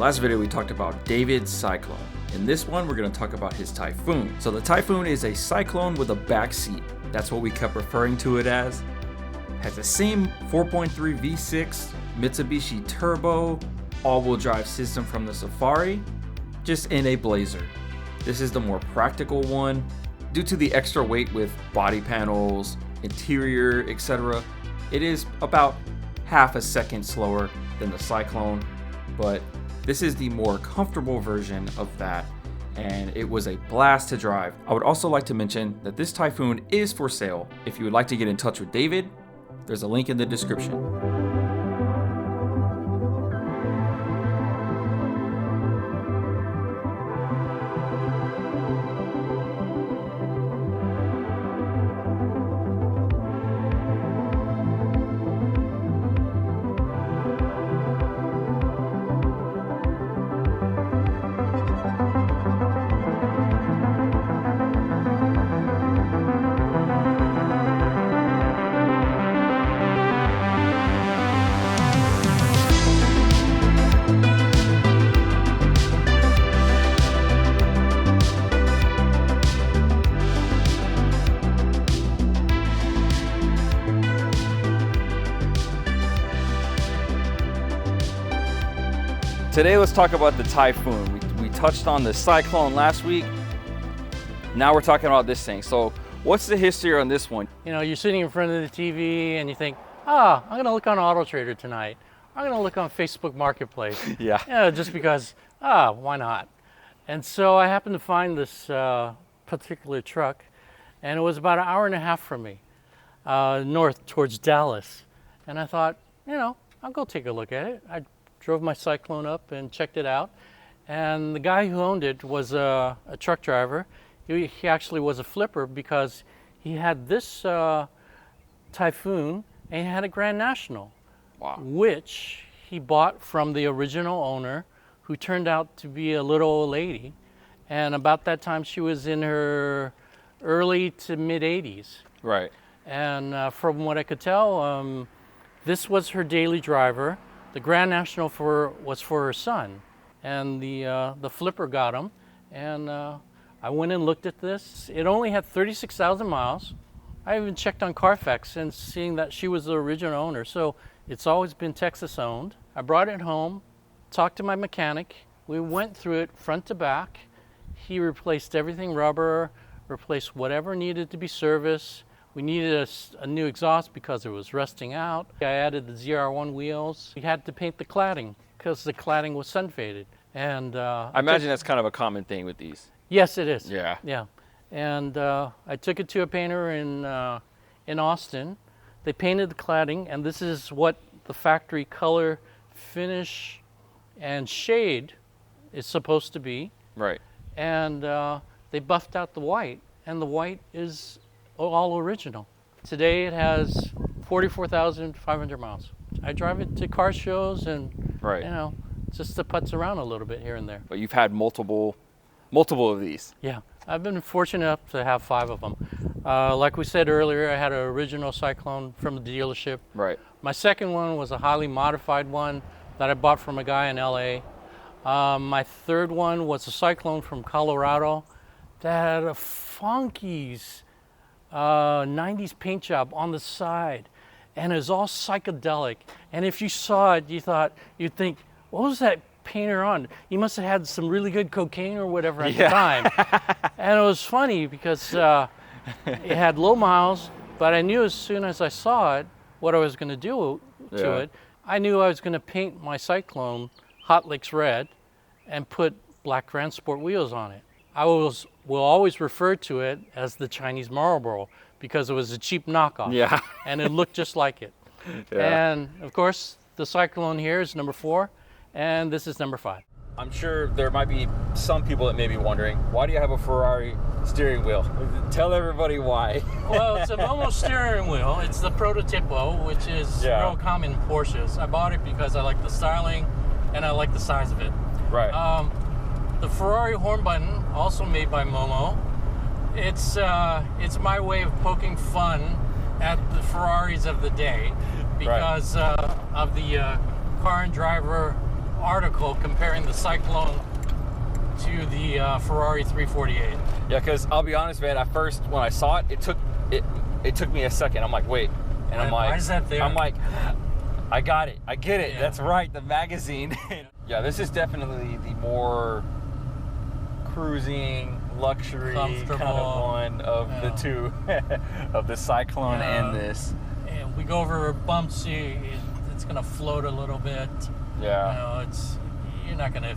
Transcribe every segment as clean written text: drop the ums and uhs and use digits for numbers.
last video we talked about David's Syclone. In this one, we're going to talk about his Typhoon. So the Typhoon is a Syclone with a back seat. That's what we kept referring to it as. Has the same 4.3 V6 Mitsubishi Turbo all-wheel drive system from the Safari, just in a Blazer. This is the more practical one. Due to the extra weight with body panels, interior, etc., it is about half a second slower than the Syclone, but this is the more comfortable version of that, and it was a blast to drive. I would also like to mention that this Typhoon is for sale. If you would like to get in touch with David, there's a link in the description. Today, let's talk about the Typhoon. We touched on the Syclone last week. Now we're talking about this thing. So what's the history on this one? You know, you're sitting in front of the TV and you think, I'm going to look on Auto Trader tonight. I'm going to look on Facebook Marketplace. Yeah. Just because, why not? And so I happened to find this particular truck, and it was about an hour and a half from me, north towards Dallas. And I thought, I'll go take a look at it. I drove my Syclone up and checked it out. And the guy who owned it was a truck driver. He actually was a flipper because he had this Typhoon and he had a Grand National. Wow. Which he bought from the original owner, who turned out to be a little old lady. And about that time, she was in her early to mid 80s. Right. And from what I could tell, this was her daily driver. The Grand National was for her son, and the flipper got him. And I went and looked at this. It only had 36,000 miles. I even checked on Carfax and seeing that she was the original owner. So it's always been Texas owned. I brought it home, talked to my mechanic. We went through it front to back. He replaced everything rubber, replaced whatever needed to be serviced. We needed a new exhaust because it was rusting out. I added the ZR1 wheels. We had to paint the cladding because the cladding was sun faded. And I imagine that's kind of a common thing with these. Yes, it is. Yeah. Yeah. And I took it to a painter in Austin. They painted the cladding, and this is what the factory color, finish, and shade is supposed to be. Right. And they buffed out the white, and the white is all original. Today it has 44,500 miles. I drive it to car shows and, just to putz around a little bit here and there. But you've had multiple of these. Yeah, I've been fortunate enough to have 5 of them. Like we said earlier, I had an original Syclone from the dealership. Right. My second one was a highly modified one that I bought from a guy in LA. My third one was a Syclone from Colorado that had a funky's 90's paint job on the side, and it was all psychedelic. And if you saw it, you'd think, what was that painter on? He must have had some really good cocaine or whatever at the time. And it was funny because it had low miles, but I knew as soon as I saw it what I was going to do to it. I knew I was going to paint my Syclone Hot Licks red and put black Grand Sport wheels on it. I will always refer to it as the Chinese Marlboro because it was a cheap knockoff. Yeah. And it looked just like it. Yeah. And of course, the Syclone here is number 4, and this is number 5. I'm sure there might be some people that may be wondering, why do you have a Ferrari steering wheel? Tell everybody why. Well, it's a Momo steering wheel. It's the Prototipo, which is real common in Porsches. I bought it because I like the styling and I like the size of it. Right. The Ferrari horn button, also made by Momo. It's my way of poking fun at the Ferraris of the day because of the car and driver article comparing the Syclone to the Ferrari 348. Yeah, because I'll be honest, man. At first, when I saw it, it took me a second. I'm like, wait, and I'm like, why is that there? I'm like, I got it. I get it. Yeah. That's right. The magazine. Yeah, this is definitely the more cruising, luxury kind of one of the two, of the Syclone and this. And we go over bumps, it's going to float a little bit. Yeah. You're not going to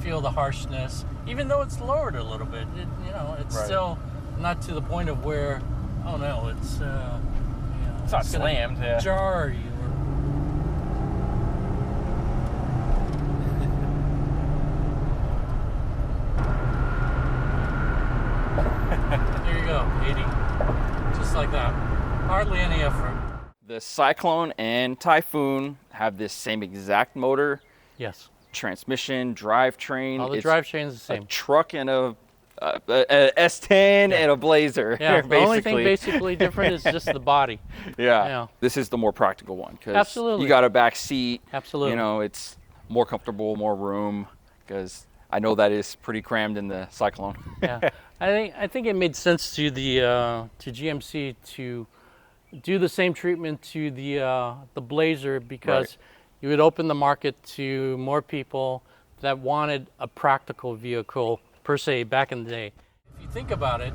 feel the harshness, even though it's lowered a little bit. It's still not to the point of where, oh no, it's not slammed. Yeah. Jar you. There you go, 80, just like that. Hardly any effort. The Syclone and Typhoon have this same exact motor. Yes. Transmission, drivetrain. All the drivetrain's the same. A truck and a S10 and a Blazer. Yeah, basically. The only thing basically different is just the body. Yeah. This is the more practical one because absolutely. You got a back seat. Absolutely. It's more comfortable, more room because I know that is pretty crammed in the Syclone. Yeah, I think it made sense to the to GMC to do the same treatment to the Blazer because you would open the market to more people that wanted a practical vehicle per se back in the day. If you think about it,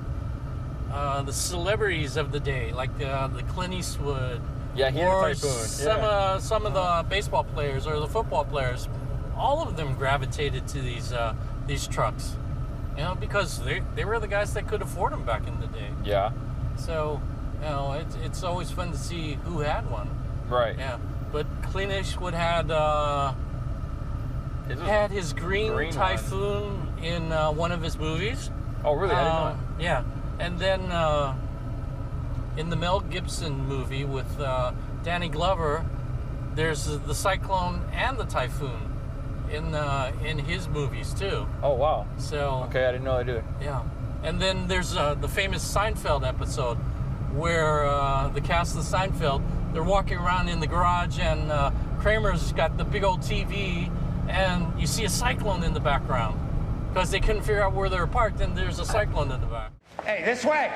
the celebrities of the day, like the Clint Eastwood, or some of the baseball players or the football players, all of them gravitated to these trucks, because they were the guys that could afford them back in the day. Yeah. So, it's always fun to see who had one. Right. Yeah. But Clint Eastwood had his green Typhoon in one of his movies. Oh, really? I didn't know. Yeah. And then in the Mel Gibson movie with Danny Glover, there's the Syclone and the Typhoon in his movies too. Oh, wow. So okay, I didn't know they do it. Yeah. And then there's the famous Seinfeld episode where the cast of Seinfeld, they're walking around in the garage and Kramer's got the big old TV and you see a Syclone in the background because they couldn't figure out where they were parked and there's a Syclone in the back. Hey, this way!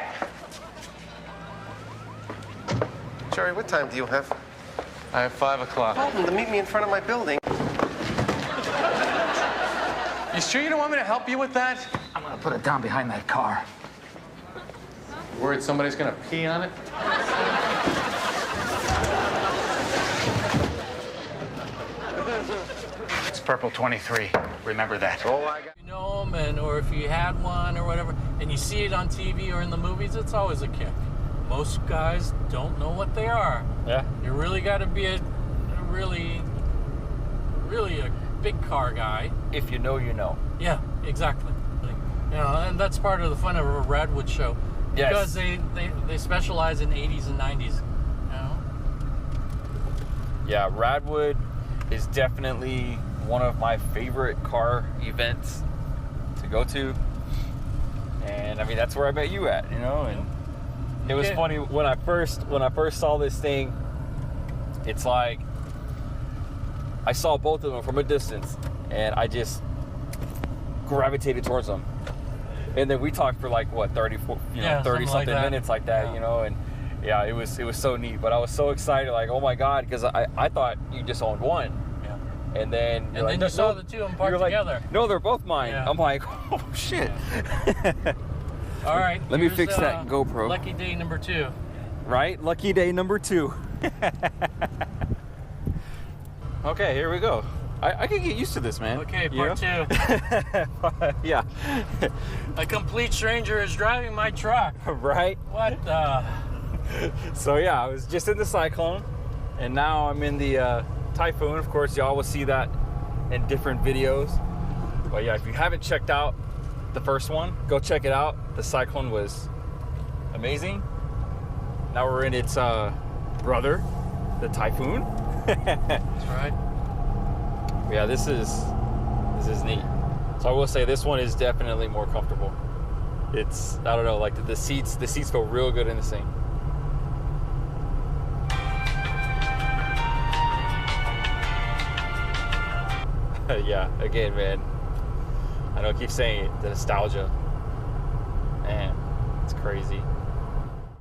Jerry, what time do you have? I have 5 o'clock. Tell them to meet me in front of my building. You sure you don't want me to help you with that? I'm gonna put it down behind that car. Worried somebody's gonna pee on it? It's Purple 23. Remember that. Oh, I got... You know them, or if you had one or whatever, and you see it on TV or in the movies, it's always a kick. Most guys don't know what they are. Yeah. You really got to be a really a big car guy. If you know, you know. Yeah, exactly. And that's part of the fun of a Radwood show. Yes. Because they specialize in 80s and 90s. Yeah, Radwood is definitely one of my favorite car events to go to. And I mean, that's where I met you at, and it was funny when I first saw this thing. It's like I saw both of them from a distance and I just gravitated towards them. And then we talked for like 30 something like minutes like that, and yeah, it was so neat. But I was so excited, like, oh my god, because I thought you just owned one. Yeah. And then you saw the two of them parked together. No, they're both mine. Yeah. I'm like, oh shit. All right. Let me fix that GoPro. Lucky day number 2. Right? Lucky day number 2. Okay, here we go. I can get used to this, man. Okay, part 2. Yeah. A complete stranger is driving my truck. Right? What the? So yeah, I was just in the Syclone, and now I'm in the Typhoon. Of course, y'all will see that in different videos. But yeah, if you haven't checked out the first one, go check it out. The Syclone was amazing. Now we're in its brother, the Typhoon. That's right. Yeah, this is neat. So I will say this one is definitely more comfortable. It's, I don't know, like the seats feel real good in this thing. Yeah, again, man. I know I keep saying it, the nostalgia. Man, it's crazy.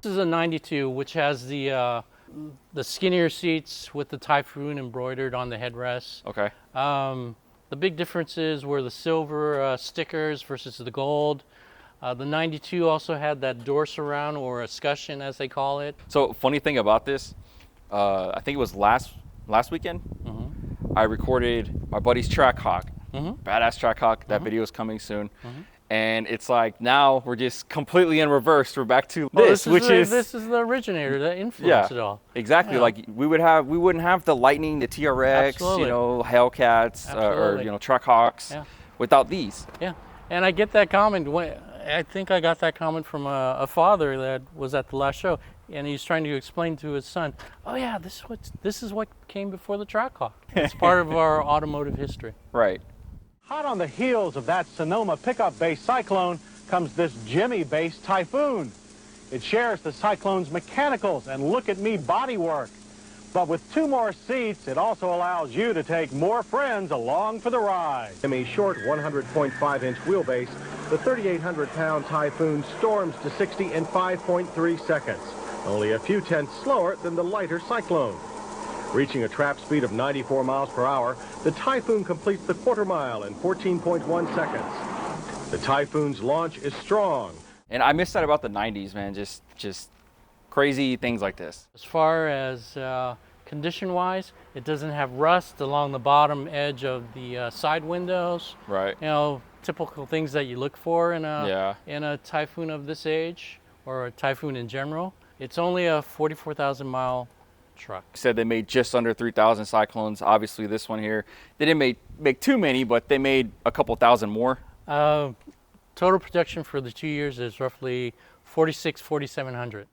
This is a 92, which has the skinnier seats with the Typhoon embroidered on the headrests. Okay. The big differences were the silver stickers versus the gold. The 92 also had that door surround, or escutcheon as they call it. So funny thing about this, I think it was last weekend, I recorded my buddy's Trackhawk, badass Trackhawk. That video is coming soon. And it's like now we're just completely in reverse. We're back to this is the originator that influenced it all. Exactly. Yeah. Like we wouldn't have the Lightning, the TRX, Absolutely. you know, Hellcats, or you know, Trackhawks without these. Yeah, and I get that comment. I think I got that comment from a father that was at the last show, and he's trying to explain to his son, "Oh yeah, this is what came before the Trackhawk. It's part of our automotive history." Right. Hot on the heels of that Sonoma pickup-based Syclone comes this Jimmy-based Typhoon. It shares the Cyclone's mechanicals and look-at-me bodywork. But with 2 more seats, it also allows you to take more friends along for the ride. Jimmy's short 100.5-inch wheelbase, the 3,800-pound Typhoon storms to 60 in 5.3 seconds, only a few tenths slower than the lighter Syclone. Reaching a trap speed of 94 miles per hour, the Typhoon completes the quarter mile in 14.1 seconds. The Typhoon's launch is strong. And I miss that about the 90s, man. Just crazy things like this. As far as condition-wise, it doesn't have rust along the bottom edge of the side windows. Right. You know, typical things that you look for in a Typhoon of this age, or a Typhoon in general. It's only a 44,000 mile truck. Said they made just under 3,000 Cyclones. Obviously, this one here, they didn't make too many, but they made a couple thousand more. Total production for the 2 years is roughly 4,700.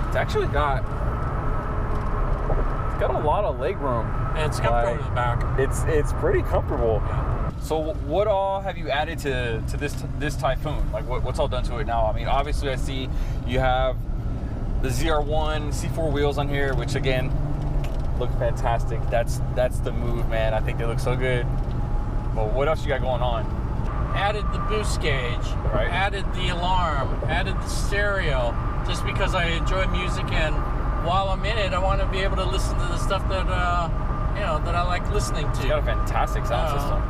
It's actually got a lot of leg room. And it's comfortable in the back. It's pretty comfortable. So what all have you added to this Typhoon? Like what's all done to it now? I mean, obviously I see you have the ZR1 C4 wheels on here, which again look fantastic. That's the move, man. I think they look so good. But what else you got going on? Added the boost gauge, right. Added the alarm, added the stereo, just because I enjoy music, and while I'm in it, I want to be able to listen to the stuff that that I like listening to. It's got a fantastic sound system.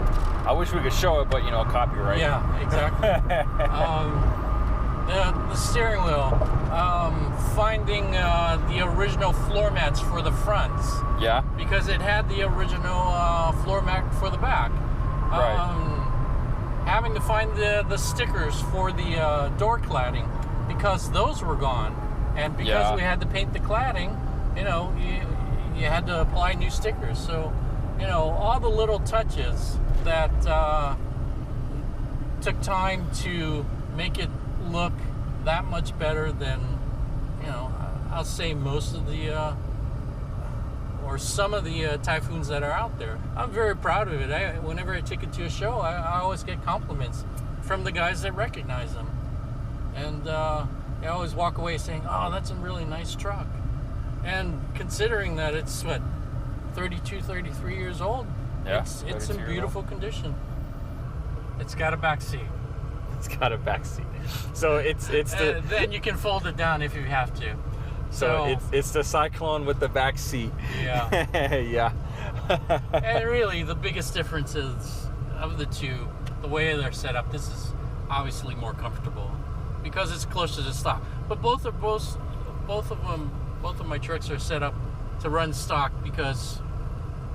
I wish we could show it, but copyright. Yeah, exactly. The steering wheel, finding the original floor mats for the fronts. Yeah. Because it had the original floor mat for the back. Right. Having to find the stickers for the door cladding, because those were gone, and because we had to paint the cladding, you had to apply new stickers. So, all the little touches that took time to make it look that much better than, I'll say most of the or some of the Typhoons that are out there. I'm very proud of it. Whenever I take it to a show, I always get compliments from the guys that recognize them. And I always walk away saying, "Oh, that's a really nice truck." And considering that it's, 32, 33 years old, it's in beautiful condition. It's got a back seat. It's got a back seat. So it's the... then you can fold it down if you have to. So it's the Syclone with the back seat. Yeah. Yeah. And really, the biggest difference is, of the two, the way they're set up. This is obviously more comfortable because it's closer to stock. But both of my trucks are set up to run stock, because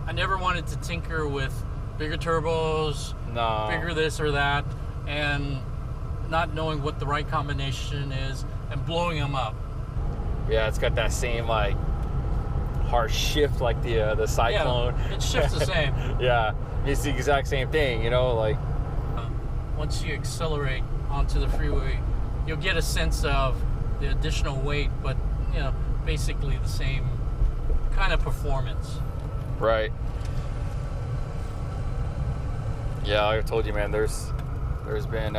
I never wanted to tinker with bigger turbos, bigger this or that, and not knowing what the right combination is and blowing them up. Yeah, it's got that same harsh shift like the Syclone. Yeah, it shifts the same. Yeah, it's the exact same thing, Once you accelerate onto the freeway, you'll get a sense of the additional weight, but basically the same kind of performance. Right. Yeah, like I told you, man, there's been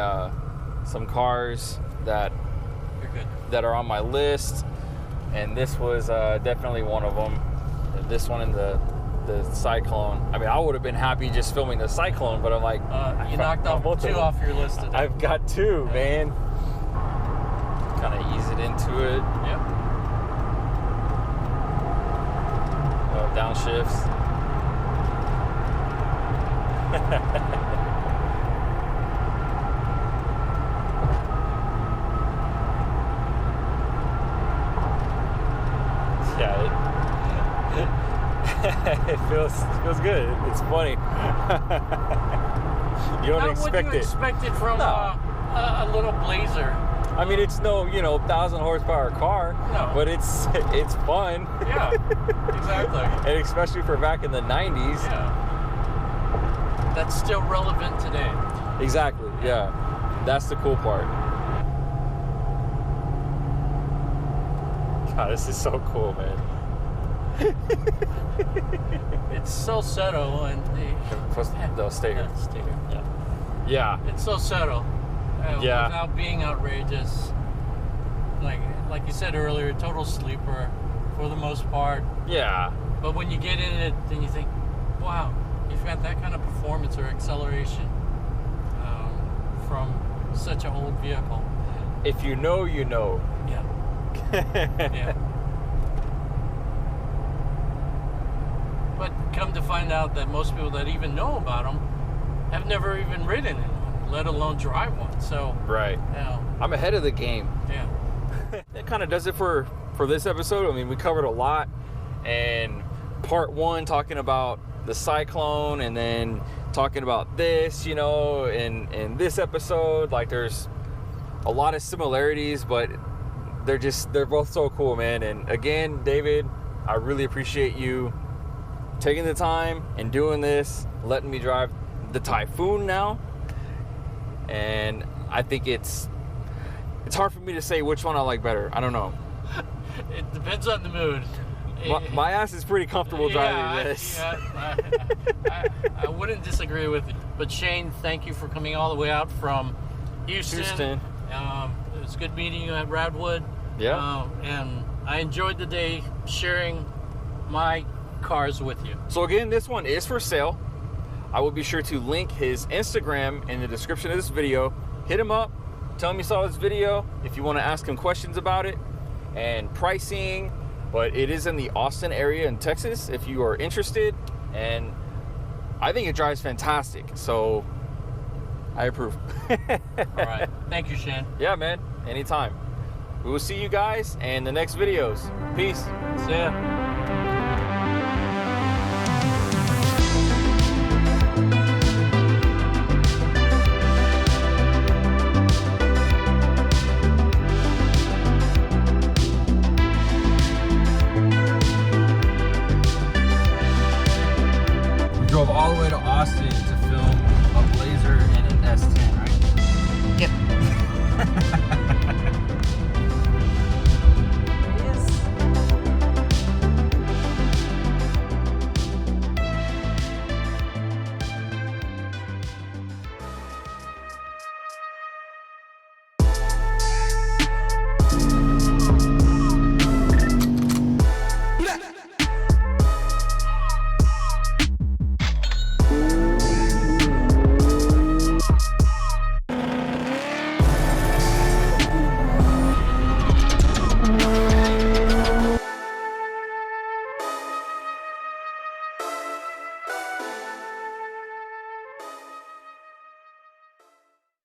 some cars that are on my list, and this was definitely one of them. This one and the the Syclone. I mean, I would have been happy just filming the Syclone, but I'm like, you knocked off both 2 off your list today. I've got 2, man. Kind of ease it into it. Yep. Downshifts. Yeah, it feels good. It's funny. You don't expect What would you expect it from a little Blazer? I mean, it's no, 1,000 horsepower car, No. but it's fun. Yeah, exactly. And especially for back in the 90s. Yeah. That's still relevant today. Exactly, yeah. That's the cool part. God, this is so cool, man. It's so subtle and They'll stay here. Stay here. Yeah. Yeah. It's so subtle. Yeah. Without being outrageous. Like you said earlier, total sleeper for the most part. Yeah. But when you get in it, then you think, wow, you've got that kind of performance or acceleration from such an old vehicle. If you know, you know. Yeah. Yeah. But come to find out that most people that even know about them have never even ridden in one, let alone drive one. So, Right. I'm ahead of the game. Yeah. That kind of does it for this episode. I mean, we covered a lot. And part 1 talking about the Syclone, and then talking about this, in this episode. Like, there's a lot of similarities, but they're both so cool, man. And again, David, I really appreciate you taking the time and doing this, letting me drive the Typhoon now. And I think it's hard for me to say which one I like better. I don't know. It depends on the mood. My ass is pretty comfortable driving this. I wouldn't disagree with you. But Shane, thank you for coming all the way out from Houston. It was good meeting you at Radwood. Yeah. And I enjoyed the day sharing my cars with you. So again, this one is for sale. I will be sure to link his Instagram in the description of this video. Hit him up. Tell him you saw this video if you want to ask him questions about it and pricing. But it is in the Austin area in Texas if you are interested. And I think it drives fantastic. So I approve. All right. Thank you, Shane. Yeah, man. Anytime. We will see you guys in the next videos. Peace. See ya.